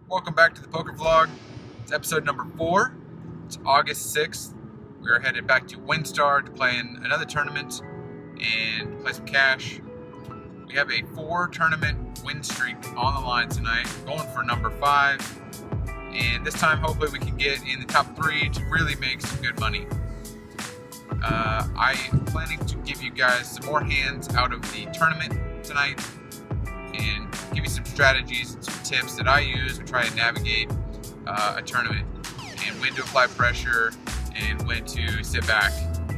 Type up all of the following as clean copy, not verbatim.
Welcome back to the poker vlog. It's episode number 4. It's August 6th. We are headed back to WinStar to play in another tournament and play some cash. We have a 4-tournament win streak on the line tonight, going for number 5. And this time, hopefully, we can get in the top 3 to really make some good money. I am planning to give you guys some more hands out of the tournament tonight and give you some strategies and some tips that I use to try and navigate a tournament, and when to apply pressure and when to sit back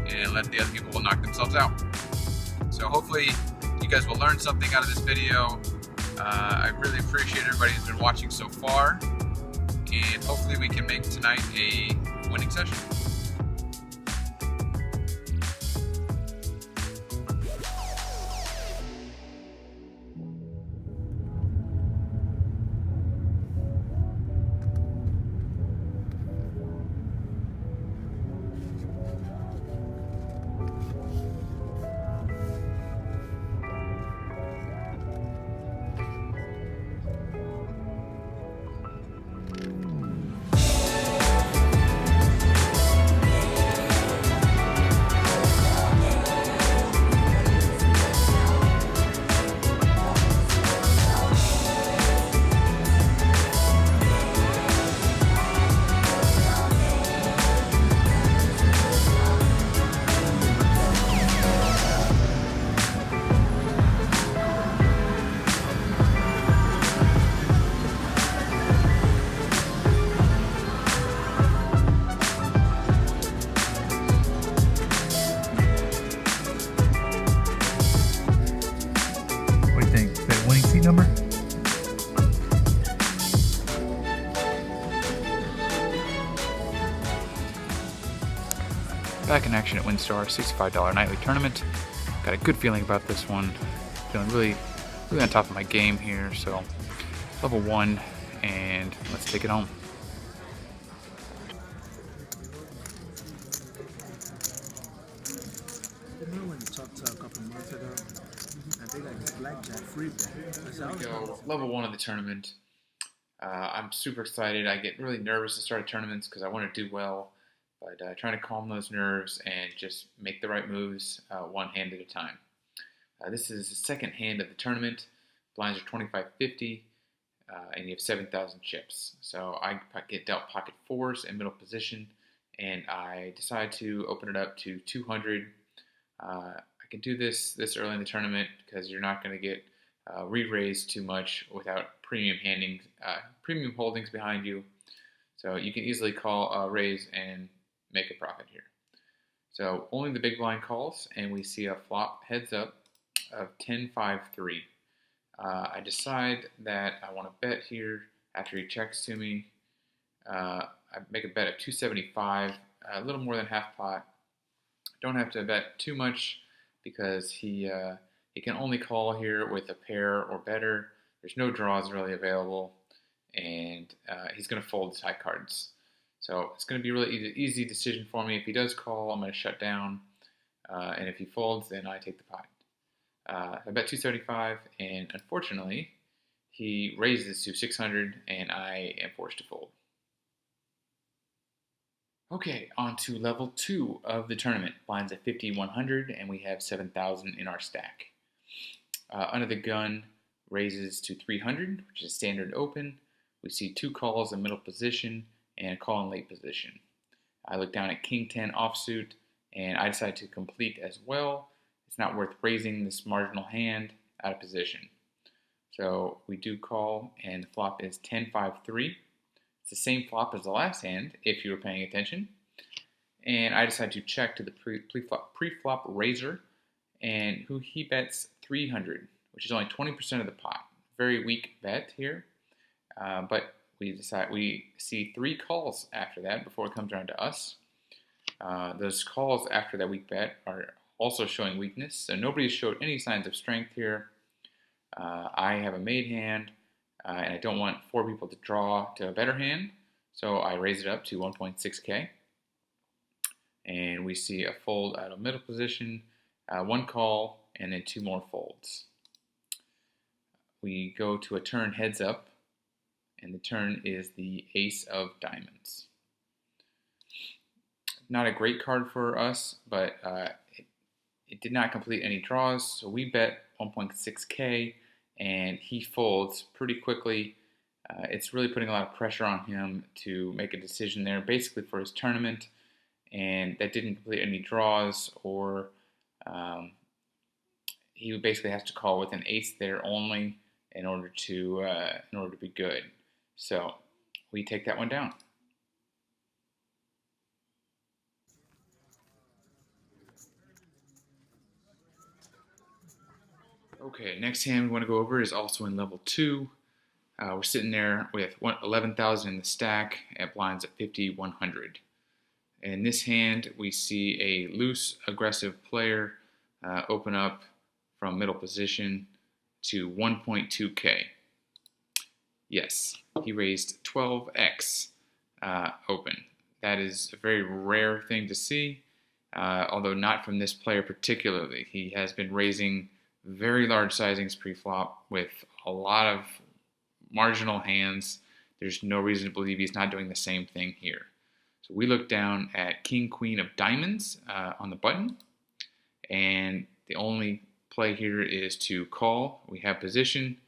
and let the other people knock themselves out. So hopefully you guys will learn something out of this video. I really appreciate everybody who's been watching so far, and hopefully we can make tonight a winning session. Number? Back in action at WinStar, $65 nightly tournament. Got a good feeling about this one. Feeling really on top of my game here. So level 1, and let's take it home. Remember when you talked to a couple months ago? I think I got blackjack free bet. Here we go, level 1 of the tournament. I'm super excited. I get really nervous to start tournaments because I want to do well, but trying to calm those nerves and just make the right moves one hand at a time. This is the second hand of the tournament. Blinds are 25.50, and you have 7,000 chips. So I get dealt pocket 4s in middle position, and I decide to open it up to 200. I can do this early in the tournament because you're not going to get re-raised too much without premium holdings behind you. So you can easily call a raise and make a profit here. So only the big blind calls, and we see a flop heads up of 10-5-3. I decide that I want to bet here after he checks to me. I make a bet of 275, a little more than half pot. Don't have to bet too much because he can only call here with a pair or better. There's no draws really available, and he's going to fold his high cards. So it's going to be a really easy decision for me. If he does call, I'm going to shut down, and if he folds, then I take the pot. I bet 275, and unfortunately, he raises to 600, and I am forced to fold. Okay, on to level 2 of the tournament. Blinds at 5,100, and we have 7,000 in our stack. Under the gun raises to 300, which is standard open. We see 2 calls in middle position and a call in late position. I look down at King 10 offsuit, and I decide to complete as well. It's not worth raising this marginal hand out of position. So we do call, and the flop is 10-5-3. It's the same flop as the last hand, if you were paying attention. And I decide to check to the pre-flop raiser, and who he bets 300, which is only 20% of the pot. Very weak bet here, but we see 3 calls after that before it comes around to us. Those calls after that weak bet are also showing weakness, so nobody showed any signs of strength here. I have a made hand, and I don't want 4 people to draw to a better hand, so I raise it up to 1.6k. And we see a fold out of middle position, 1 call, and then 2 more folds. We go to a turn heads up, and and the turn is the Ace of Diamonds. Not a great card for us, but it did not complete any draws, so we bet 1.6K, and he folds pretty quickly. It's really putting a lot of pressure on him to make a decision there, basically for his tournament, and that didn't complete any draws, or he basically has to call with an ace there only in order to be good. So we take that one down. Okay, next hand we want to go over is also in level 2. We're sitting there with 11,000 in the stack at blinds at 5,100. In this hand, we see a loose, aggressive player open up from middle position to 1.2K. Yes, he raised 12x open. That is a very rare thing to see, although not from this player particularly. He has been raising very large sizings pre-flop with a lot of marginal hands. There's no reason to believe he's not doing the same thing here. So we look down at King, Queen of Diamonds on the button, and the only play here is to call. We have position,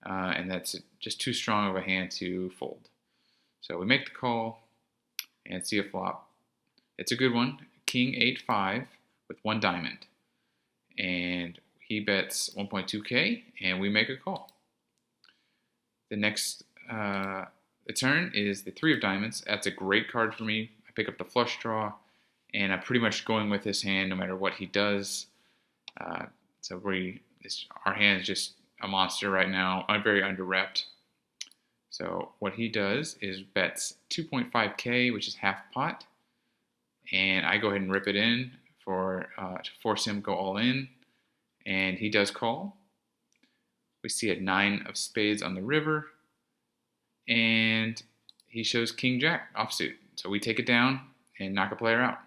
and that's just too strong of a hand to fold. So we make the call and see a flop. It's a good one. King 8-5 with 1 diamond, and he bets 1.2K, and we make a call. The next the turn is the 3 of diamonds. That's a great card for me. I pick up the flush draw, and I'm pretty much going with this hand no matter what he does. So our hand is just a monster right now. I'm very under-repped. So what he does is bets 2.5K, which is half pot, and I go ahead and rip it in to force him to go all in, and he does call. We see a 9 of spades on the river, and he shows King Jack offsuit. So we take it down and knock a player out.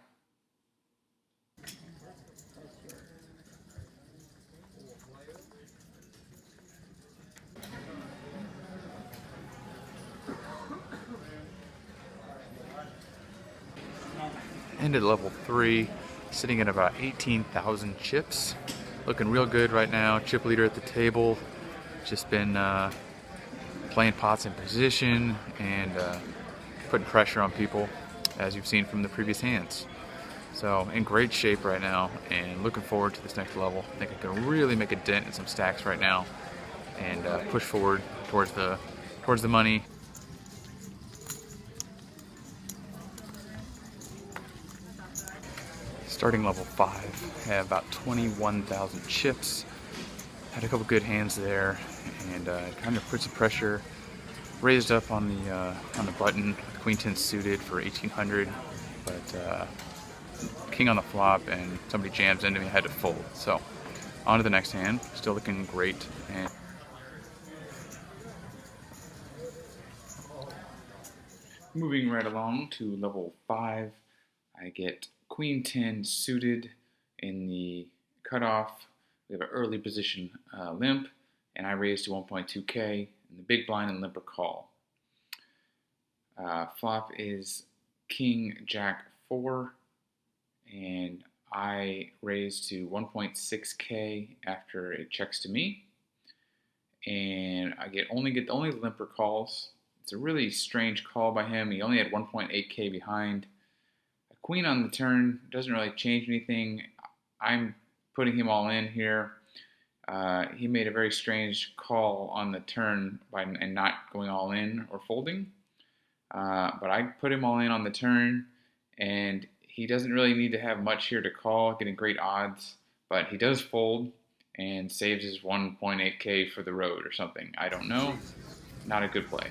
Ended level 3, sitting at about 18,000 chips. Looking real good right now. Chip leader at the table. Just been playing pots in position and putting pressure on people, as you've seen from the previous hands. So in great shape right now, and looking forward to this next level. I think I can really make a dent in some stacks right now and push forward towards the money. Starting level 5, I have about 21,000 chips. Had a couple good hands there, and kind of put some pressure. Raised up on the button, Queen 10 suited for 1,800, but King on the flop, and somebody jams into me. I had to fold. So on to the next hand. Still looking great. And moving right along to level 5, I get Queen 10 suited in the cutoff. We have an early position limp, and I raise to 1.2K in the big blind and limper call. Flop is King Jack 4, and I raise to 1.6K after it checks to me, and I only get the only limper calls. It's a really strange call by him. He only had 1.8K behind. Queen on the turn doesn't really change anything. I'm putting him all in here. He made a very strange call on the turn and not going all in or folding. But I put him all in on the turn, and he doesn't really need to have much here to call, getting great odds. But he does fold and saves his 1.8K for the road or something. I don't know. Not a good play.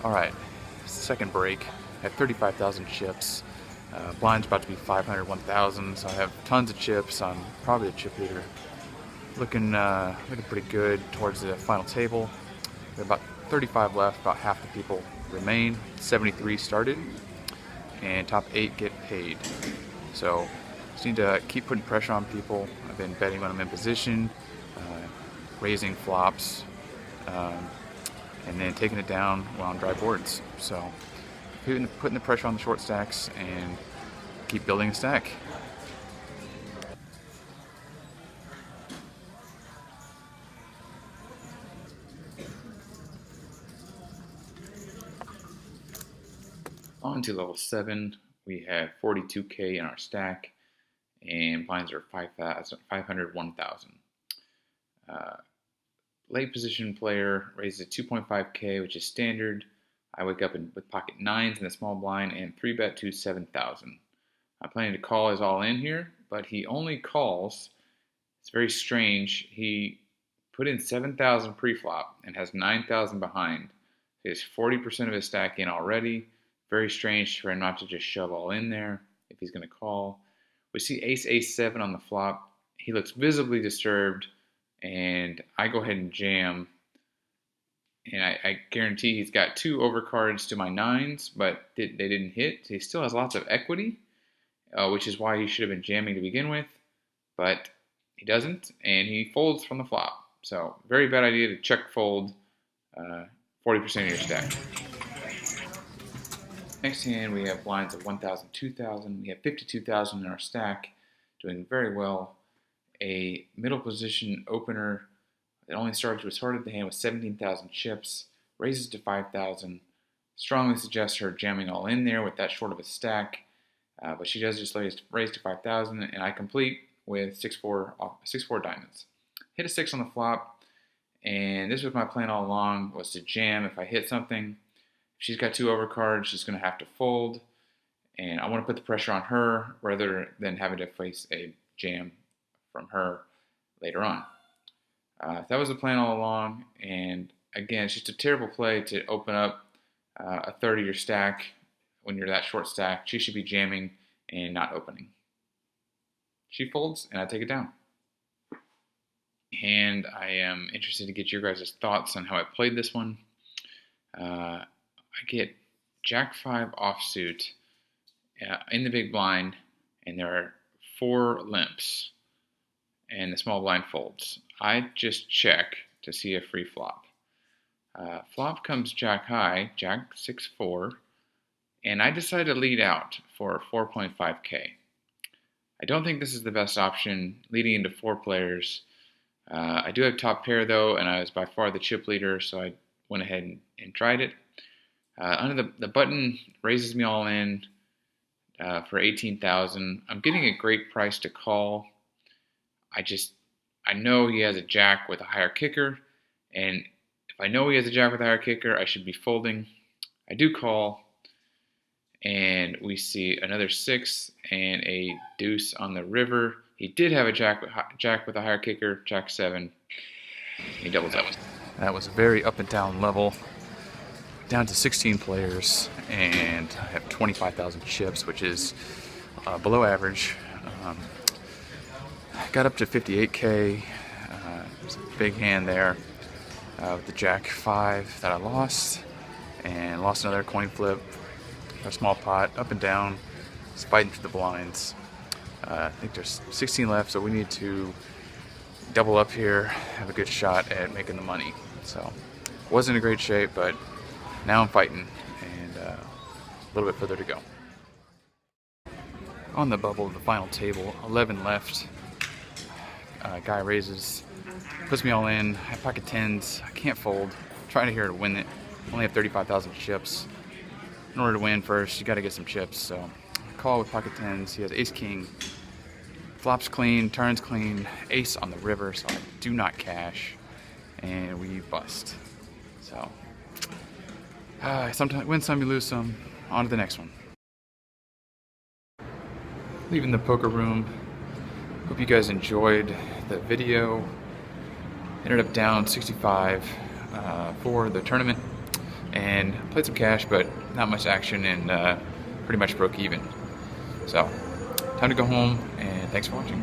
Alright, second break. I have 35,000 chips. Blind's about to be 500, 1,000, so I have tons of chips. I'm probably a chip leader. Looking pretty good towards the final table. We have about 35 left, about half the people remain. 73 started, and top 8 get paid. So just need to keep putting pressure on people. I've been betting when I'm in position. raising flops, and then taking it down while on dry boards. So putting the pressure on the short stacks and keep building a stack. On to level 7, we have 42k in our stack, and blinds are 500, 1,000. Late position player raises 2.5k, which is standard. I wake up with pocket 9s in the small blind and 3-bet to 7,000. I'm planning to call his all in here, but he only calls. It's very strange. He put in 7,000 pre-flop and has 9,000 behind. He has 40% of his stack in already. Very strange for him not to just shove all in there if he's going to call. We see ace, ace 7 on the flop. He looks visibly disturbed, and I go ahead and jam. And I guarantee he's got 2 overcards to my 9s, but they didn't hit. He still has lots of equity, which is why he should have been jamming to begin with. But he doesn't, and he folds from the flop. So very bad idea to check fold 40% of your stack. Next hand, we have blinds of 1,000, 2,000. We have 52,000 in our stack, doing very well. A middle position opener that only started the hand with 17,000 chips, raises to 5,000. Strongly suggests her jamming all in there with that short of a stack, but she does just raise to 5,000, and I complete with 6-4 diamonds. Hit a 6 on the flop, and this was my plan all along, was to jam if I hit something. She's got 2 overcards, she's going to have to fold, and I want to put the pressure on her rather than having to face a jam from her later on. That was the plan all along, and again, it's just a terrible play to open up a third of your stack when you're that short stack. She should be jamming and not opening. She folds, and I take it down. And I am interested to get your guys' thoughts on how I played this one. I get Jack 5 offsuit in the big blind, and there are 4 limps, and the small blind folds. I just check to see a free flop. Flop comes Jack high, Jack 6-4, and I decide to lead out for 4.5k. I don't think this is the best option leading into 4 players. I do have top pair though, and I was by far the chip leader, so I went ahead and tried it. Under the button raises me all in for 18,000. I'm getting a great price to call. I know he has a jack with a higher kicker, and if I know he has a jack with a higher kicker, I should be folding. I do call, and we see another 6 and a deuce on the river. He did have a jack with a higher kicker, Jack 7. He doubles up. That was a very up and down level. Down to 16 players, and I have 25,000 chips, which is below average. Got up to 58k. There's a big hand there with the Jack 5 that I lost, and lost another coin flip, a small pot, up and down, fighting through the blinds. I think there's 16 left, so we need to double up here, have a good shot at making the money. So, wasn't in great shape, but now I'm fighting, and a little bit further to go. On the bubble of the final table, 11 left. Guy raises, puts me all in. I have pocket 10s. I can't fold. I'm trying to here to win it. Only have 35,000 chips. In order to win first, you got to get some chips. So I call with pocket 10s. He has ace king. Flops clean, turns clean, ace on the river, so I do not cash, and we bust. So sometimes win some, you lose some. On to the next one. Leaving the poker room. Hope you guys enjoyed the video. Ended up down 65 for the tournament, and played some cash, but not much action, and pretty much broke even. So time to go home, and thanks for watching.